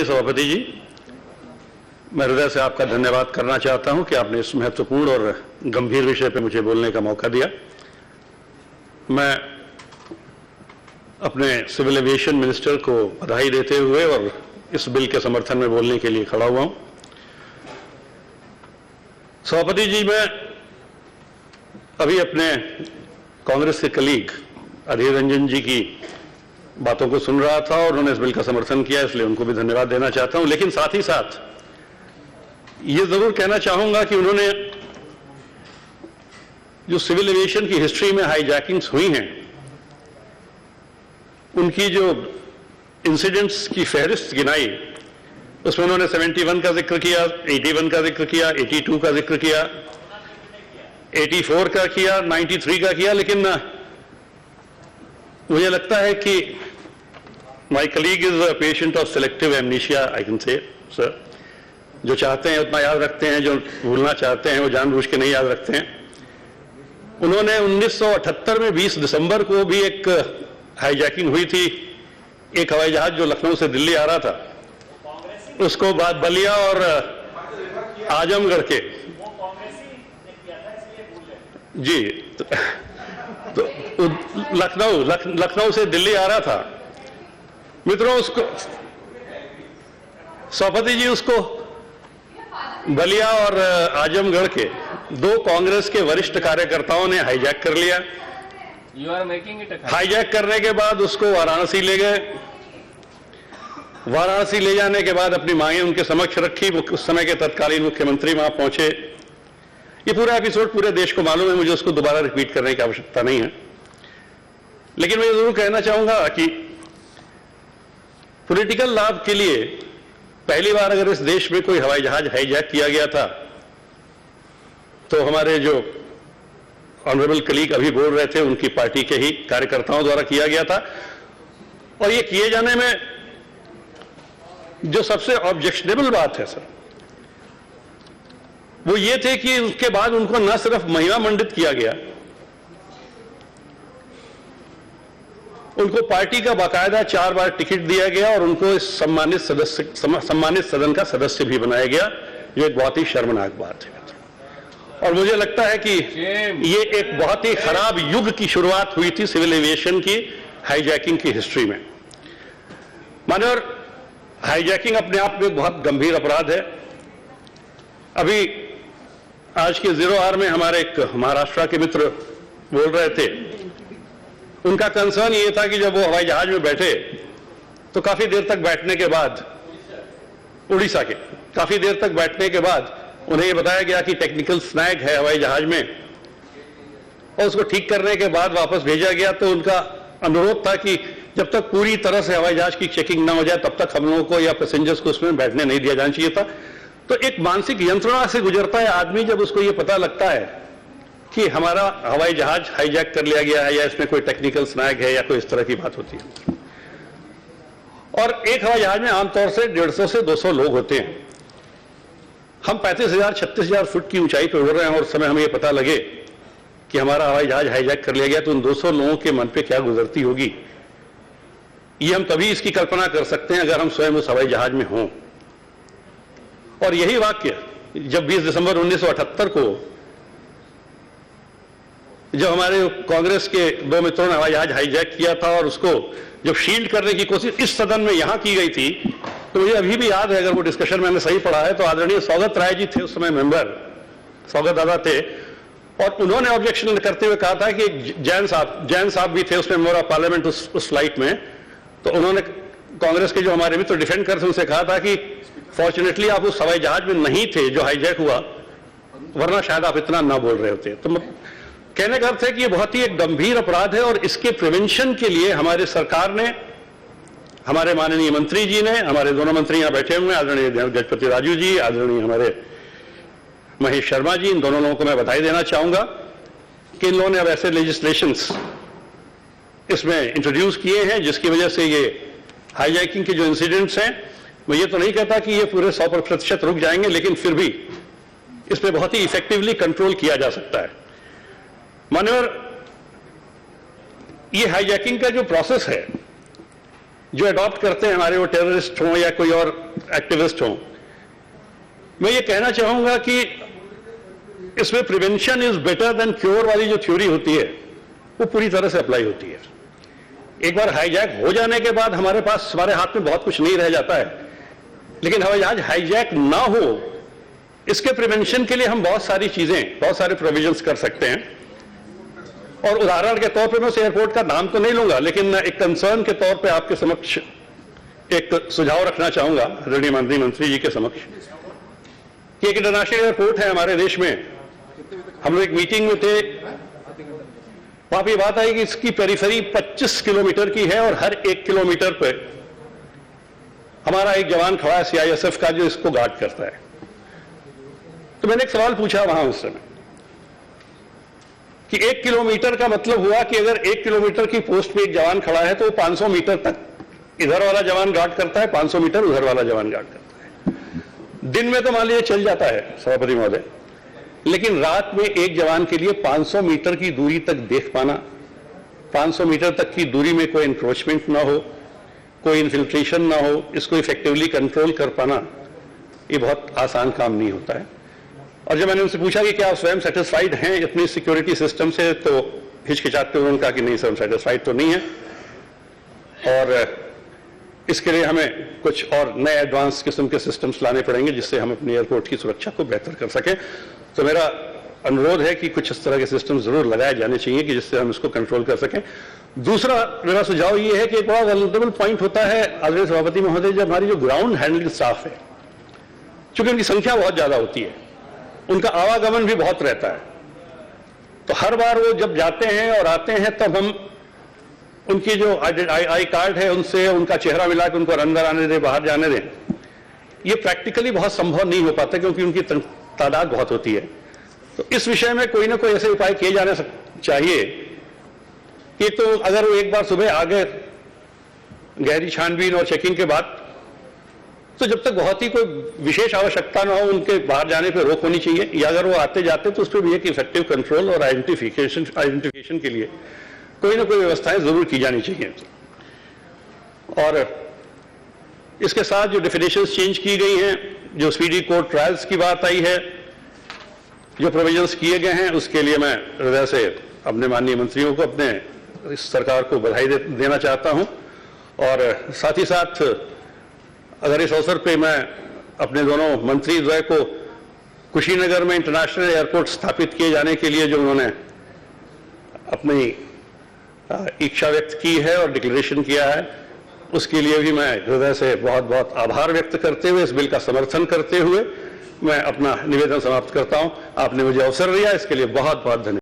सभापति जी, मैं हृदय से आपका धन्यवाद करना चाहता हूं कि आपने इस महत्वपूर्ण और गंभीर विषय पर मुझे बोलने का मौका दिया। मैं अपने सिविल एविएशन मिनिस्टर को बधाई देते हुए और इस बिल के समर्थन में बोलने के लिए खड़ा हुआ हूं। सभापति जी, मैं अभी अपने कांग्रेस के कलीग अधीर रंजन जी की बातों को सुन रहा था और उन्होंने इस बिल का समर्थन किया, इसलिए उनको भी धन्यवाद देना चाहता हूं। लेकिन साथ ही साथ ये जरूर कहना चाहूंगा कि उन्होंने जो सिविल एविएशन की हिस्ट्री में हाईजैकिंग्स हुई हैं, उनकी जो इंसिडेंट्स की फहरिस्त गिनाई, उसमें उन्होंने 71 का जिक्र किया, 81 का जिक्र किया, 82 का जिक्र किया, 84 का किया, 93 का किया। लेकिन मुझे लगता है कि my colleague is a patient of selective amnesia, I can say sir. जो चाहते हैं उतना याद रखते हैं, जो भूलना चाहते हैं वो जानबूझ के नहीं याद रखते हैं। उन्होंने 1978 में 20 दिसंबर को भी एक हाईजैकिंग हुई थी, एक हवाई जहाज जो लखनऊ से दिल्ली आ रहा था, उसको बाद बलिया और आजमगढ़ के जी तो लखनऊ से दिल्ली आ रहा था। मित्रों, उसको सभापति जी, उसको बलिया और आजमगढ़ के दो कांग्रेस के वरिष्ठ कार्यकर्ताओं ने हाईजैक कर लिया। हाईजैक करने के बाद उसको वाराणसी ले गए। वाराणसी ले जाने के बाद अपनी मांगे उनके समक्ष रखी। उस समय के तत्कालीन मुख्यमंत्री वहां पहुंचे। ये पूरा एपिसोड पूरे देश को मालूम है, मुझे उसको दोबारा रिपीट करने की आवश्यकता नहीं है। लेकिन मैं जरूर कहना चाहूंगा कि पॉलिटिकल लाभ के लिए पहली बार अगर इस देश में कोई हवाई जहाज हाईजैक किया गया था, तो हमारे जो ऑनरेबल कलीग अभी बोल रहे थे, उनकी पार्टी के ही कार्यकर्ताओं द्वारा किया गया था। और ये किए जाने में जो सबसे ऑब्जेक्शनेबल बात है सर, वो ये थे कि उसके बाद उनको न सिर्फ महिमा मंडित किया गया, उनको पार्टी का बाकायदा 4 बार टिकट दिया गया और उनको इस सम्मानित सदन का सदस्य भी बनाया गया, जो एक बहुत ही शर्मनाक बात है। और मुझे लगता है कि ये एक बहुत ही खराब युग की शुरुआत हुई थी सिविल एविएशन की हाईजैकिंग की हिस्ट्री में। मान्यवर, हाईजैकिंग अपने आप में बहुत गंभीर अपराध है। अभी आज के 0 आवर में हमारे एक महाराष्ट्र के मित्र बोल रहे थे, उनका कंसर्न ये था कि जब वो हवाई जहाज में बैठे तो काफी देर तक बैठने के बाद, उड़ीसा के काफी देर तक बैठने के बाद उन्हें यह बताया गया कि टेक्निकल स्नैग है हवाई जहाज में, और उसको ठीक करने के बाद वापस भेजा गया। तो उनका अनुरोध था कि जब तक पूरी तरह से हवाई जहाज की चेकिंग ना हो जाए, तब तक हम लोगों को या पैसेंजर्स को उसमें बैठने नहीं दिया जाना चाहिए था। तो एक मानसिक यंत्रणा से गुजरता है आदमी जब उसको ये पता लगता है कि हमारा हवाई जहाज हाईजैक कर लिया गया है, या इसमें कोई टेक्निकल स्नैग है, या कोई इस तरह की बात होती है। और एक हवाई जहाज में आमतौर से 150 से 200 लोग होते हैं। हम 35,000-36,000 फुट की ऊंचाई पर उड़ रहे हैं और उस समय हमें यह पता लगे कि हमारा हवाई जहाज हाईजैक कर लिया गया, तो उन 200 लोगों के मन पे क्या गुजरती होगी, ये हम तभी इसकी कल्पना कर सकते हैं अगर हम स्वयं उस हवाई जहाज में हों। और यही वाक्य जब 20 दिसंबर 1978 को जब हमारे कांग्रेस के 2 मित्रों ने हवाई जहाज हाईजैक किया था और उसको जब शील्ड करने की कोशिश इस सदन में यहां की गई थी, तो मुझे अभी भी याद है, अगर वो डिस्कशन मैंने सही पढ़ा है, तो आदरणीय सौगत राय जी थे उस समय मेंबर, सौगत दादा थे, और उन्होंने ऑब्जेक्शन करते हुए कहा था कि जैन साहब भी थे उसमें मेंबर ऑफ पार्लियामेंट उस फ्लाइट में। तो उन्होंने कांग्रेस के जो हमारे मित्र डिफेंड करते उनसे कहा था कि फॉर्चुनेटली आप उस हवाई जहाज में नहीं थे जो हाईजैक हुआ, वरना शायद आप इतना ना बोल रहे होते। तो कहने का अर्थ है कि ये बहुत ही एक गंभीर अपराध है, और इसके प्रिवेंशन के लिए हमारे सरकार ने, हमारे माननीय मंत्री जी ने, हमारे दोनों मंत्री यहां बैठे हुए हैं, आदरणीय गजपति राजू जी, आदरणीय हमारे महेश शर्मा जी, इन दोनों लोगों को मैं बधाई देना चाहूंगा कि इन लोगों ने अब ऐसे लेजिस्लेशंस इसमें इंट्रोड्यूस किए हैं जिसकी वजह से ये हाईजैकिंग के जो इंसिडेंट्स हैं, मैं ये तो नहीं कहता कि ये पूरे 100% रुक जाएंगे, लेकिन फिर भी इस पर बहुत ही इफेक्टिवली कंट्रोल किया जा सकता है। मान्यवर, ये हाईजैकिंग का जो प्रोसेस है, जो अडॉप्ट करते हैं हमारे वो टेररिस्ट हों या कोई और एक्टिविस्ट हूं, मैं ये कहना चाहूंगा कि इसमें prevention is better than cure वाली जो थ्योरी होती है वो पूरी तरह से अप्लाई होती है। एक बार हाईजैक हो जाने के बाद हमारे पास, हमारे हाथ में बहुत कुछ नहीं रह जाता है, लेकिन हवाई जहाज हाईजैक ना हो इसके प्रिवेंशन के लिए हम बहुत सारी चीजें, बहुत सारे प्रोविजंस कर सकते हैं। और उदाहरण के तौर पे मैं उस एयरपोर्ट का नाम तो नहीं लूंगा, लेकिन मैं एक कंसर्न के तौर पे आपके समक्ष एक सुझाव रखना चाहूंगा आदरणीय माननीय मंत्री जी के समक्ष कि एक इंटरनेशनल एयरपोर्ट है हमारे देश में। हम लोग एक मीटिंग में थे, वहां पर बात आई कि इसकी पेरिफेरी 25 किलोमीटर की है और हर 1 किलोमीटर पे हमारा एक जवान खड़ा है सीआईएसएफ का जो इसको गार्ड करता है। तो मैंने एक सवाल पूछा वहां उस समय कि 1 किलोमीटर का मतलब हुआ कि अगर 1 किलोमीटर की पोस्ट पे एक जवान खड़ा है तो वो 500 मीटर तक इधर वाला जवान गार्ड करता है, 500 मीटर उधर वाला जवान गार्ड करता है। दिन में तो मान लीजिए चल जाता है सभापति महोदय, लेकिन रात में एक जवान के लिए 500 मीटर की दूरी तक देख पाना, 500 मीटर तक की दूरी में कोई इंक्रोचमेंट ना हो, कोई इन्फिल्ट्रेशन ना हो, इसको इफेक्टिवली कंट्रोल कर पाना, ये बहुत आसान काम नहीं होता है। और जब मैंने उनसे पूछा कि क्या आप स्वयं सेटिस्फाइड हैं अपनी सिक्योरिटी सिस्टम से, तो हिचकिचाते हुए उन्होंने कहा कि नहीं सर, सेटिस्फाइड तो नहीं है और इसके लिए हमें कुछ और नए एडवांस किस्म के सिस्टम्स लाने पड़ेंगे जिससे हम अपने एयरपोर्ट की सुरक्षा को बेहतर कर सकें। तो मेरा अनुरोध है कि कुछ इस तरह के सिस्टम जरूर लगाए जाने चाहिए कि जिससे हम इसको कंट्रोल कर सकें। दूसरा मेरा सुझाव ये है कि एक बड़ा वल्नरेबल पॉइंट होता है आदरणीय सभापति महोदय, जब हमारी जो ग्राउंड हैंडलिंग स्टाफ है, चूंकि उनकी संख्या बहुत ज्यादा होती है, उनका आवागमन भी बहुत रहता है, तो हर बार वो जब जाते हैं और आते हैं तब हम उनकी जो आई कार्ड है उनसे उनका चेहरा मिला के उनको अंदर आने दें, बाहर जाने दें, ये प्रैक्टिकली बहुत संभव नहीं हो पाता क्योंकि उनकी तादाद बहुत होती है। तो इस विषय में कोई ना कोई ऐसे उपाय किए जाने चाहिए कि तो अगर वो एक बार सुबह आ गए गहरी छानबीन और चेकिंग के बाद, तो जब तक बहुत ही कोई विशेष आवश्यकता ना हो उनके बाहर जाने पर रोक होनी चाहिए, या अगर वो आते जाते तो उस पर भी एक इफेक्टिव कंट्रोल और आइडेंटिफिकेशन के लिए कोई ना कोई व्यवस्थाएं जरूर की जानी चाहिए। और इसके साथ जो डेफिनेशंस चेंज की गई हैं, जो स्पीडी कोर्ट ट्रायल्स की बात आई है, जो प्रोविजंस किए गए हैं, उसके लिए मैं हृदय से अपने माननीय मंत्रियों को, अपने इस सरकार को बधाई देना चाहता हूं। और साथ ही साथ अगर इस अवसर पे मैं अपने दोनों मंत्री द्वय को कुशीनगर में इंटरनेशनल एयरपोर्ट स्थापित किए जाने के लिए जो उन्होंने अपनी इच्छा व्यक्त की है और डिक्लेरेशन किया है, उसके लिए भी मैं हृदय से बहुत बहुत आभार व्यक्त करते हुए, इस बिल का समर्थन करते हुए मैं अपना निवेदन समाप्त करता हूं। आपने मुझे अवसर दिया, इसके लिए बहुत बहुत धन्यवाद।